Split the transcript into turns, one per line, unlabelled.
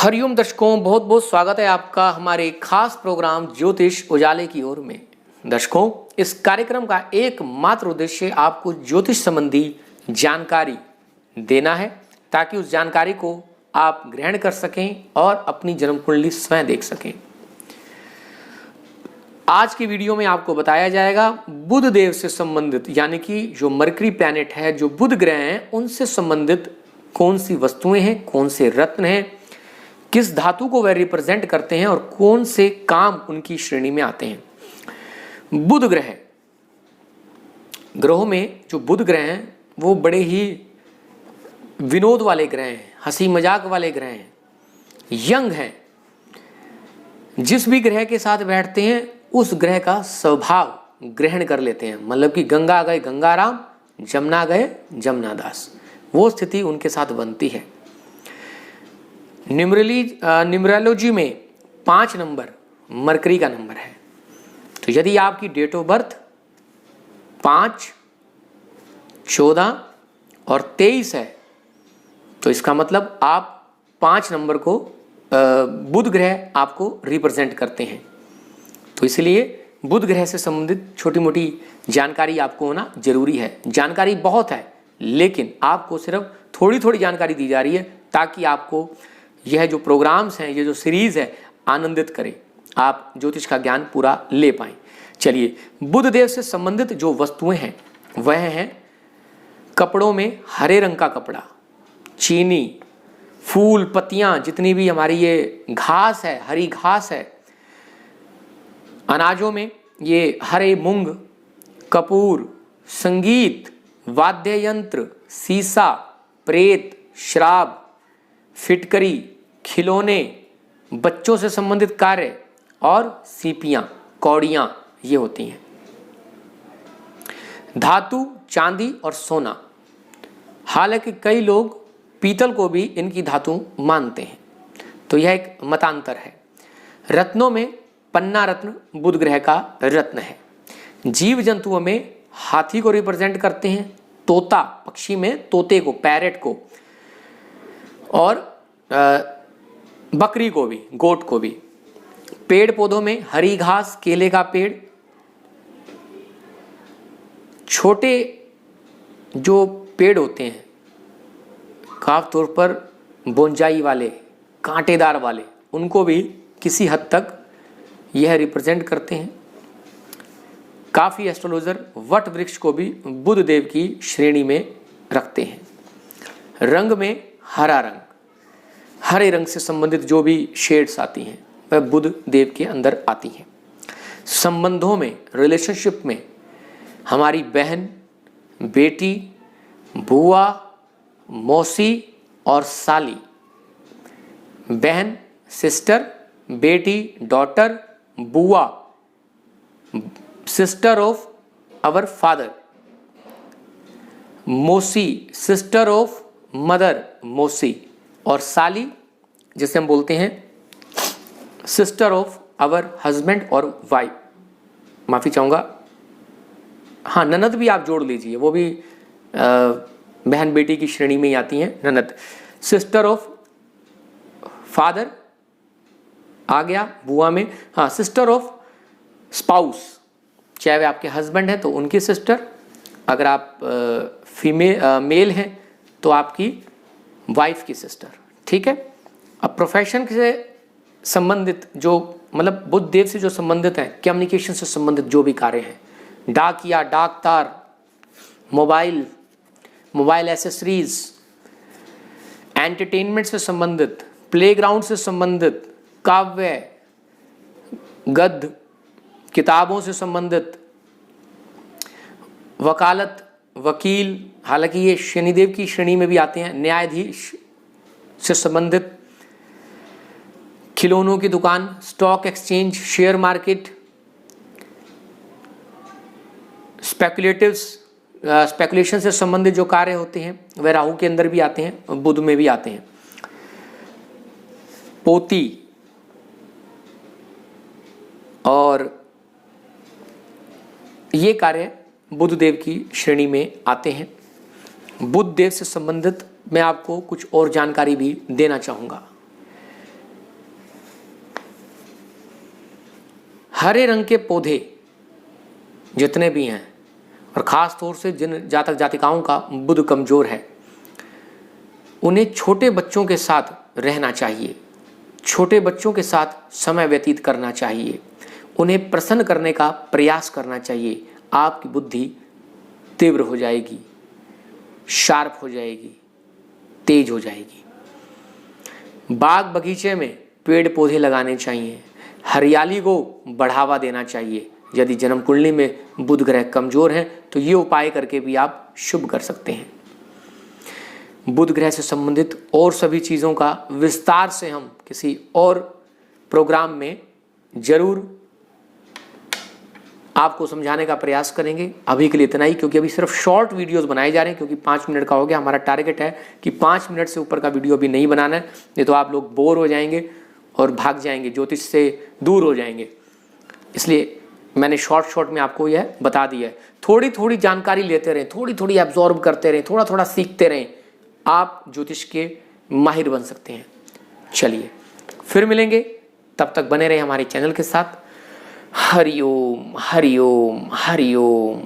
हरिओम दर्शकों, बहुत बहुत स्वागत है आपका हमारे खास प्रोग्राम ज्योतिष उजाले की ओर में। दर्शकों, इस कार्यक्रम का एकमात्र उद्देश्य आपको ज्योतिष संबंधी जानकारी देना है ताकि उस जानकारी को आप ग्रहण कर सकें और अपनी जन्म कुंडली स्वयं देख सकें। आज की वीडियो में आपको बताया जाएगा बुध देव से संबंधित, यानी कि जो मरकरी प्लैनेट है, जो बुध ग्रह हैं, उनसे संबंधित कौन सी वस्तुएं हैं, कौन से रत्न हैं, किस धातु को वह रिप्रेजेंट करते हैं और कौन से काम उनकी श्रेणी में आते हैं। बुध ग्रहों में जो बुध ग्रह हैं वो बड़े ही विनोद वाले ग्रह हैं, हंसी मजाक वाले ग्रह हैं, यंग हैं। जिस भी ग्रह के साथ बैठते हैं उस ग्रह का स्वभाव ग्रहण कर लेते हैं। मतलब कि गंगा गए गंगाराम, जमुना गए जमुनादास, वो स्थिति उनके साथ बनती है। न्यूमरोलॉजी में 5 नंबर मरकरी का नंबर है। तो यदि आपकी डेट ऑफ बर्थ 5, 14 और 23 है तो इसका मतलब आप 5 नंबर को बुध ग्रह आपको रिप्रेजेंट करते हैं। तो इसलिए बुध ग्रह से संबंधित छोटी मोटी जानकारी आपको होना जरूरी है। जानकारी बहुत है लेकिन आपको सिर्फ थोड़ी थोड़ी जानकारी दी जा रही है ताकि आपको यह जो प्रोग्राम्स हैं, ये जो सीरीज है, आनंदित करे, आप ज्योतिष का ज्ञान पूरा ले पाएं। चलिए, बुध देव से संबंधित जो वस्तुएं हैं वह हैं कपड़ों में हरे रंग का कपड़ा, चीनी, फूल, पत्तियां, जितनी भी हमारी ये घास है, हरी घास है, अनाजों में ये हरे मूंग, कपूर, संगीत, वाद्य यंत्र, सीसा, प्रेत, शराब, फिटकरी, खिलौने, बच्चों से संबंधित कार्य और सीपियां, कौड़ियां, ये होती हैं। धातु चांदी और सोना। हालांकि कई लोग पीतल को भी इनकी धातु मानते हैं, तो यह एक मतांतर है। रत्नों में पन्ना रत्न बुध ग्रह का रत्न है। जीव जंतुओं में हाथी को रिप्रेजेंट करते हैं, तोता, पक्षी में तोते को, पैरेट को, और बकरी को भी, गोट को भी। पेड़ पौधों में हरी घास, केले का पेड़, छोटे जो पेड़ होते हैं खास तौर पर बोंजाई वाले, कांटेदार वाले, उनको भी किसी हद तक यह रिप्रेजेंट करते हैं। काफी एस्ट्रोलॉजर वट वृक्ष को भी बुध देव की श्रेणी में रखते हैं। रंग में हरा रंग, हरे रंग से संबंधित जो भी शेड्स आती हैं वह बुध देव के अंदर आती हैं। संबंधों में, रिलेशनशिप में हमारी बहन, बेटी, बुआ, मौसी और साली। बहन सिस्टर, बेटी डॉटर, बुआ सिस्टर ऑफ आवर फादर, मौसी सिस्टर ऑफ मदर, मौसी, और साली जिसे हम बोलते हैं सिस्टर ऑफ आवर हस्बैंड और वाइफ। माफी चाहूंगा, हाँ, ननद भी आप जोड़ लीजिए, वो भी बहन बेटी की श्रेणी में ही आती हैं ननद। सिस्टर ऑफ फादर आ गया बुआ में, हाँ, सिस्टर ऑफ स्पाउस, चाहे वे आपके हस्बैंड हैं तो उनकी सिस्टर, अगर आप मेल हैं तो आपकी वाइफ की सिस्टर, ठीक है। अब प्रोफेशन से संबंधित जो, मतलब बुध देव से जो संबंधित है, कम्युनिकेशन से संबंधित जो भी कार्य हैं, डाकिया, डाक तार, मोबाइल एसेसरीज, एंटरटेनमेंट से संबंधित, प्लेग्राउंड से संबंधित, काव्य, गद्य, किताबों से संबंधित, वकालत, वकील, हालांकि ये शनिदेव की श्रेणी में भी आते हैं, न्यायाधीश से संबंधित, खिलौनों की दुकान, stock exchange, share market, speculation से संबंधित जो कार्य होते हैं वह राहु के अंदर भी आते हैं, बुध में भी आते हैं। पोती और ये कार्य बुध देव की श्रेणी में आते हैं। बुध देव से संबंधित मैं आपको कुछ और जानकारी भी देना चाहूँगा। हरे रंग के पौधे जितने भी हैं, और ख़ास तौर से जिन जातक जातिकाओं का बुध कमज़ोर है, उन्हें छोटे बच्चों के साथ रहना चाहिए, छोटे बच्चों के साथ समय व्यतीत करना चाहिए, उन्हें प्रसन्न करने का प्रयास करना चाहिए। आपकी बुद्धि तीव्र हो जाएगी, शार्प हो जाएगी, तेज हो जाएगी। बाग बगीचे में पेड़ पौधे लगाने चाहिए, हरियाली को बढ़ावा देना चाहिए। यदि जन्म कुंडली में बुध ग्रह कमजोर है तो ये उपाय करके भी आप शुभ कर सकते हैं। बुध ग्रह से संबंधित और सभी चीज़ों का विस्तार से हम किसी और प्रोग्राम में जरूर आपको समझाने का प्रयास करेंगे। अभी के लिए इतना ही, क्योंकि अभी सिर्फ शॉर्ट वीडियोस बनाए जा रहे हैं, क्योंकि 5 मिनट का हो गया। हमारा टारगेट है कि 5 मिनट से ऊपर का वीडियो अभी नहीं बनाना है, नहीं तो आप लोग बोर हो जाएंगे और भाग जाएंगे, ज्योतिष से दूर हो जाएंगे। इसलिए मैंने शॉर्ट में आपको यह बता दिया है। थोड़ी थोड़ी जानकारी लेते रहें, थोड़ी थोड़ी एब्जॉर्ब करते रहें, थोड़ा थोड़ा सीखते रहें, आप ज्योतिष के माहिर बन सकते हैं। चलिए फिर मिलेंगे, तब तक बने रहे हमारे चैनल के साथ। हरि ओम हरि ओम हरि ओम।